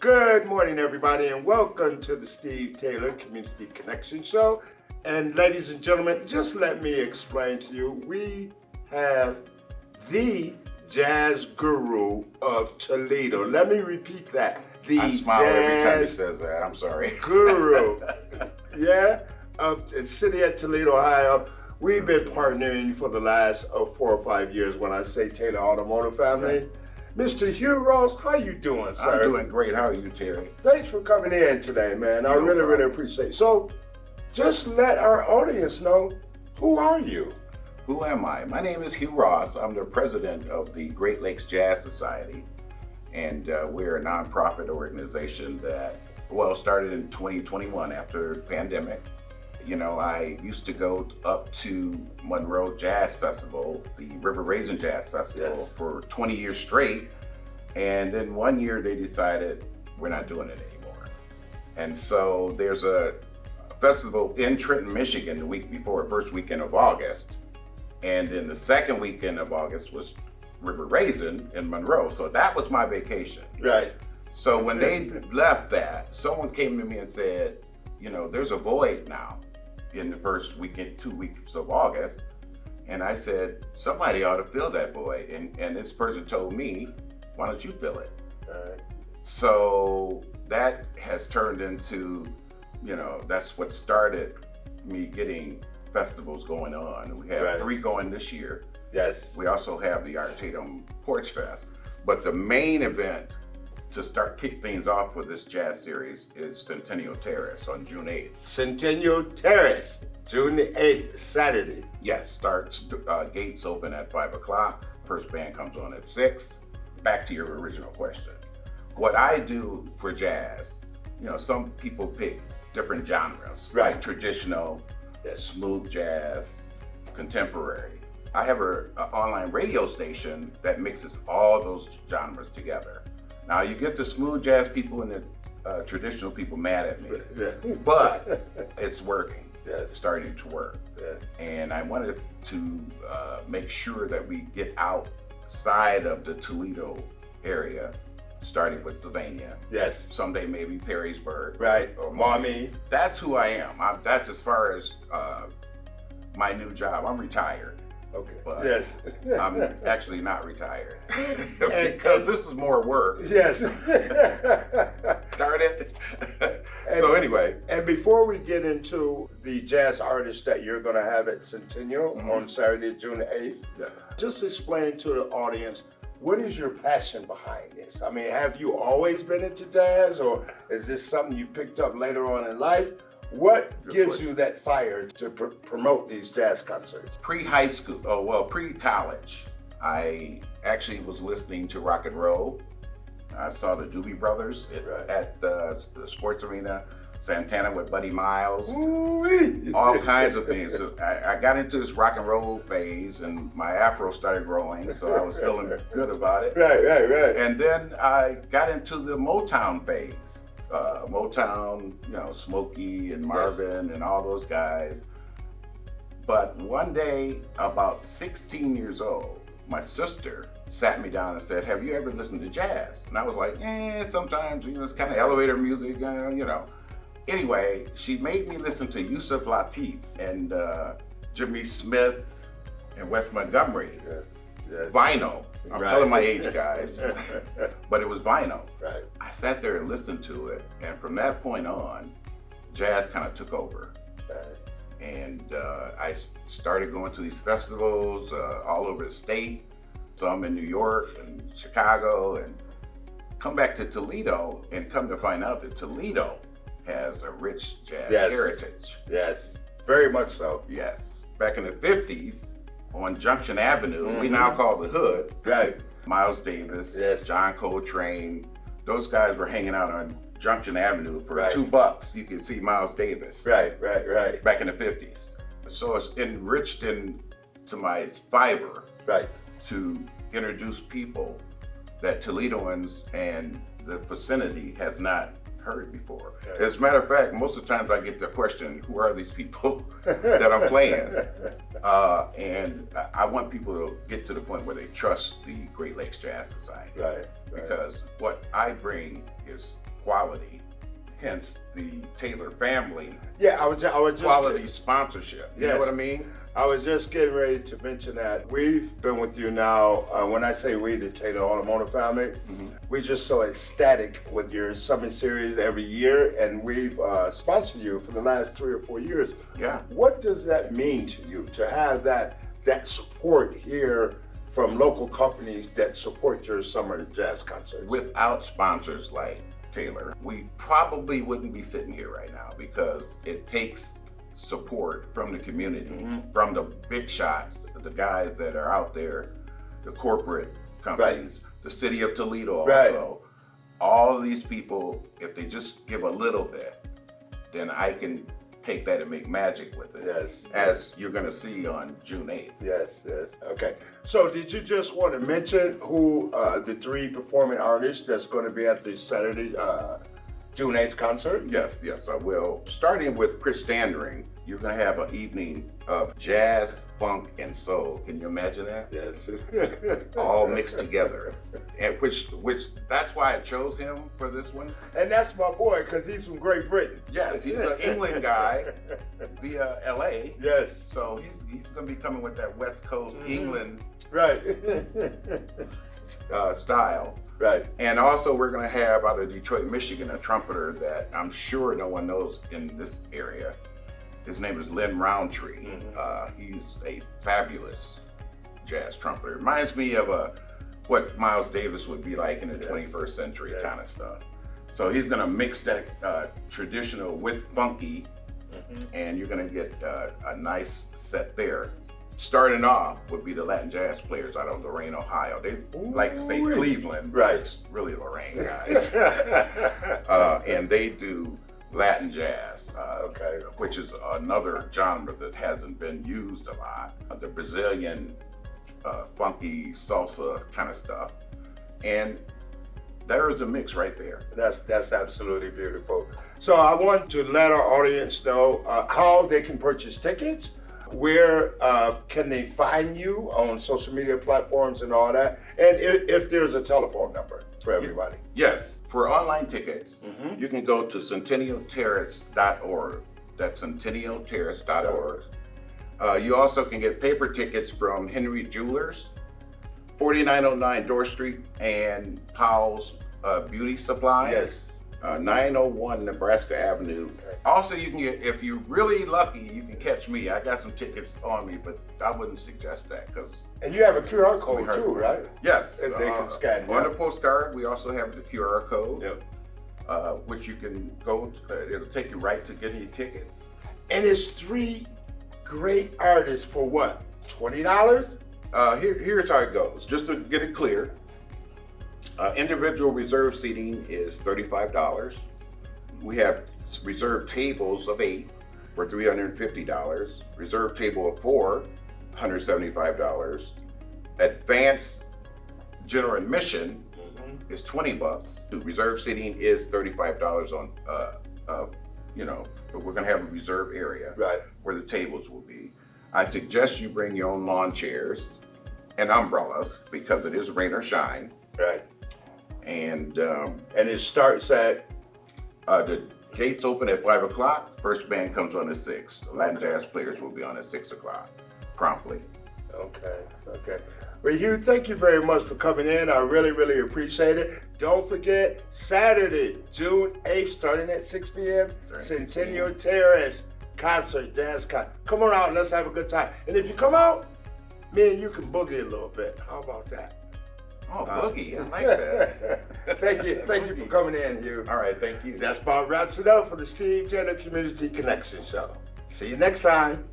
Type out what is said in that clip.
Good morning, everybody, and welcome to the Steve Taylor Community Connection Show. And ladies and gentlemen, just let me explain to you, we have the jazz guru of Toledo. Let me repeat that. The I smile every time he says that. I'm sorry. Guru, yeah, of the city of Toledo, Ohio. We've been partnering for the last 4 or 5 years. When I say Taylor Automotive family. Yeah. Mr. Hugh Ross, how you doing, sir? I'm doing great. How are you, Terry? Thanks for coming in today, man. I really appreciate it. So, just let our audience know, who are you? Who am I? My name is Hugh Ross. I'm the president of the Great Lakes Jazz Society, and we're a nonprofit organization that, started in 2021 after the pandemic. You know, I used to go up to Monroe Jazz Festival, the River Raisin Jazz Festival, for 20 years straight. And then one year they decided we're not doing it anymore. And so there's a festival in Trenton, Michigan the week before, first weekend of August. And then the second weekend of August was River Raisin in Monroe. So that was my vacation. Right. So when they left that, someone came to me and said, you know, there's a void now in the first weekend, 2 weeks of August. And I said, somebody ought to fill that void. And this person told me, why don't you fill it? So that has turned into, you know, that's what started me getting festivals going on. We have 3 going this year. Yes. We also have the Art Tatum Porch Fest. But the main event to kick things off for this jazz series is Centennial Terrace on June 8th. Centennial Terrace, June the 8th, Saturday. Yes, starts, gates open at 5 o'clock. First band comes on at 6. Back to your original question. What I do for jazz, you know, some people pick different genres, like traditional, smooth jazz, contemporary. I have an online radio station that mixes all those genres together. Now you get the smooth jazz people and the traditional people mad at me, but it's working. It's starting to work. And I wanted to make sure that we get outside of the Toledo area, starting with Sylvania. Yes. Someday maybe Perrysburg. Right. Or Mommy. That's who I am. That's as far as my new job. I'm retired. Okay. But yes. I'm actually not retired because this is more work. Yes. Darn it. So anyway. And before we get into the jazz artists that you're going to have at Centennial on Saturday, June the 8th, just explain to the audience, what is your passion behind this? I mean, have you always been into jazz, or is this something you picked up later on in life? What gives you that fire to promote these jazz concerts? Pre-high school, pre-college, I actually was listening to rock and roll. I saw the Doobie Brothers at the sports arena, Santana with Buddy Miles, all kinds of things. So I got into this rock and roll phase, and my afro started growing, so I was feeling good about it. Right. And then I got into the Motown phase. Motown, you know, Smokey and Marvin and all those guys. But one day, about 16 years old, my sister sat me down and said, have you ever listened to jazz? And I was like, sometimes, you know, it's kind of elevator music, you know. Anyway, she made me listen to Yusuf Lateef and Jimmy Smith and Wes Montgomery. Vinyl. I'm telling my age, guys. But it was vinyl. Right. I sat there and listened to it, and from that point on, jazz kind of took over. And I started going to these festivals all over the state, some in New York and Chicago, and come back to Toledo and come to find out that Toledo has a rich jazz heritage. Yes, very much so. Yes. Back in the 50s, on Junction Avenue, we now call the Hood. Right. Miles Davis, John Coltrane, those guys were hanging out on Junction Avenue for $2. You can see Miles Davis. Right. Back in the 50s. So it's enriched into my fiber to introduce people that Toledoans and the vicinity has not heard before. As a matter of fact, most of the times I get the question, who are these people that I'm playing? And I want people to get to the point where they trust the Great Lakes Jazz Society. Right. Because what I bring is quality, hence the Taylor family Yeah, I was just quality sponsorship. You know Yes. what I mean? I was just getting ready to mention that we've been with you now. When I say we, the Taylor Automotive family, we're just so ecstatic with your summer series every year, and we've sponsored you for the last 3 or 4 years. Yeah. What does that mean to you to have that support here from local companies that support your summer jazz concerts? Without sponsors like Taylor, we probably wouldn't be sitting here right now, because it takes support from the community, from the big shots, the guys that are out there, the corporate companies, the city of Toledo also. All of these people, if they just give a little bit, then I can take that and make magic with it. Yes. As you're gonna see on June 8th. Yes, yes. Okay. So did you just want to mention who the 3 performing artists that's going to be at the Saturday, June 8th concert? Yes, I will. Starting with Chris Standring, you're gonna have an evening of jazz, funk, and soul. Can you imagine that? Yes. All mixed together. And which that's why I chose him for this one. And that's my boy, because he's from Great Britain. Yes, he's an England guy via LA. Yes. So he's gonna be coming with that West Coast England Right. style. Right. And also we're gonna have out of Detroit, Michigan, a trumpeter that I'm sure no one knows in this area. His name is Lynn Roundtree. He's a fabulous jazz trumpeter. Reminds me of what Miles Davis would be like in the 21st century kind of stuff. So he's gonna mix that traditional with funky, and you're gonna get a nice set there. Starting off would be the Latin jazz players out of Lorain, Ohio. They like to say Cleveland, but it's really Lorain guys. And they do Latin jazz, which is another genre that hasn't been used a lot. The Brazilian funky salsa kind of stuff. And there's a mix right there. That's absolutely beautiful. So I want to let our audience know how they can purchase tickets. Where can they find you on social media platforms and all that? And if there's a telephone number for everybody. Yes, for online tickets, you can go to centennialterrace.org. That's centennialterrace.org. You also can get paper tickets from Henry Jewelers, 4909 Dorr Street, and Powell's Beauty Supply. Yes. 901 Nebraska Avenue. Also, you can get, if you're really lucky, you can catch me. I got some tickets on me, but I wouldn't suggest that because. And you have a QR code too, right? Yes. If they can scan. On the postcard, we also have the QR code, Yep. which you can go. It'll take you right to getting your tickets. And it's 3 great artists for what? $20? Here's how it goes. Just to get it clear. Individual reserve seating is $35. We have reserve tables of 8 for $350. Reserve table of 4, $175. Advanced general admission is $20. Reserve seating is $35 on, but we're gonna have a reserve area where the tables will be. I suggest you bring your own lawn chairs and umbrellas because it is rain or shine. Right. And it starts at? The gates open at 5 o'clock. First band comes on at 6. The Latin jazz players will be on at 6 o'clock, promptly. Okay. Well, Hugh, thank you very much for coming in. I really, really appreciate it. Don't forget, Saturday, June 8th, starting at 6 p.m., Centennial Terrace concert, jazz concert. Come on out and let's have a good time. And if you come out, me and you can boogie a little bit. How about that? Oh, boogie, I like that. Thank you for coming in, Hugh. All right, thank you. That's about wraps it up for the Steve Taylor Community Connection Show. See you next time.